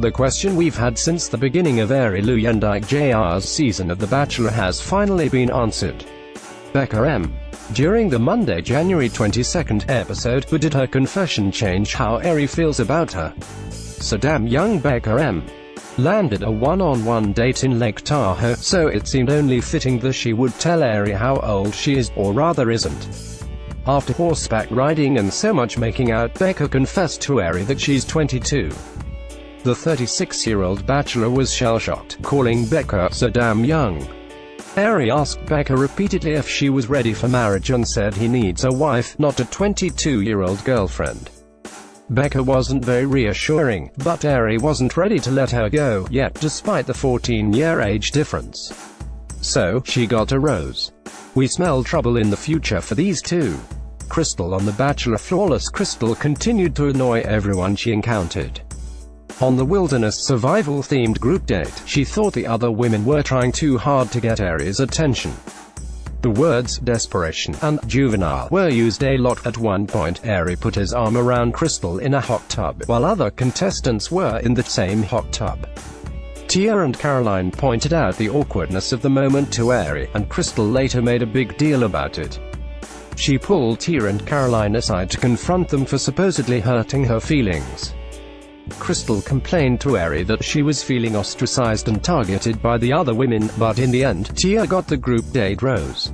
The question we've had since the beginning of Arie Luyendyk Jr.'s season of The Bachelor has finally been answered. Bekah M. During the Monday, January 22nd episode, but did her confession change how Arie feels about her? So damn young Bekah M. landed a one-on-one date in Lake Tahoe, so it seemed only fitting that she would tell Arie how old she is, or rather isn't. After horseback riding and so much making out, Bekah confessed to Arie that she's 22. The 36-year-old bachelor was shell-shocked, calling Bekah so damn young. Arie asked Bekah repeatedly if she was ready for marriage and said he needs a wife, not a 22-year-old girlfriend. Bekah wasn't very reassuring, but Arie wasn't ready to let her go yet, despite the 14-year age difference. So, she got a rose. We smell trouble in the future for these two. Crystal on The Bachelor. Flawless Crystal continued to annoy everyone she encountered. On the wilderness survival-themed group date, she thought the other women were trying too hard to get Arie's attention. The words desperation and juvenile were used a lot. At one point, Arie put his arm around Crystal in a hot tub, while other contestants were in the same hot tub. Tia and Caroline pointed out the awkwardness of the moment to Arie, and Crystal later made a big deal about it. She pulled Tia and Caroline aside to confront them for supposedly hurting her feelings. Crystal complained to Arie that she was feeling ostracized and targeted by the other women, but in the end, Tia got the group date rose.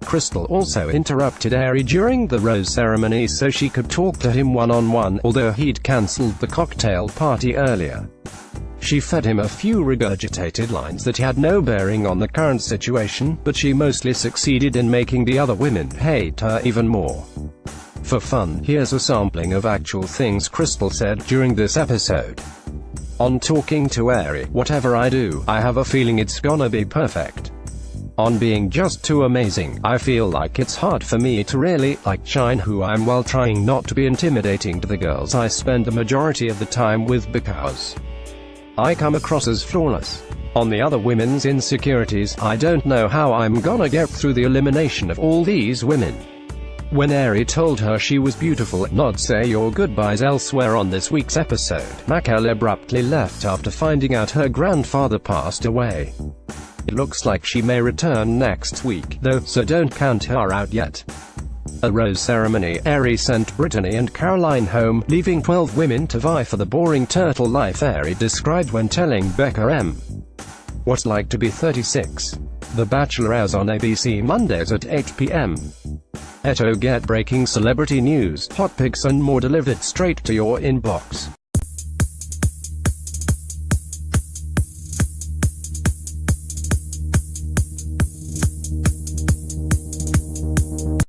Crystal also interrupted Arie during the rose ceremony so she could talk to him one-on-one, although he'd cancelled the cocktail party earlier. She fed him a few regurgitated lines that had no bearing on the current situation, but she mostly succeeded in making the other women hate her even more. For fun, here's a sampling of actual things Crystal said during this episode. On talking to Arie, whatever I do, I have a feeling it's gonna be perfect. On being just too amazing, I feel like it's hard for me to really, shine who I am while trying not to be intimidating to the girls I spend the majority of the time with because I come across as flawless. On the other women's insecurities, I don't know how I'm gonna get through the elimination of all these women. When Arie told her she was beautiful, not say your goodbyes elsewhere on this week's episode, Bekah abruptly left after finding out her grandfather passed away. It looks like she may return next week, though, so don't count her out yet. At rose ceremony, Arie sent Brittany and Caroline home, leaving 12 women to vie for the boring turtle life Arie described when telling Bekah M. what's like to be 36. The Bachelor airs on ABC Mondays at 8 p.m. Get breaking celebrity news, hot pics and more delivered straight to your inbox.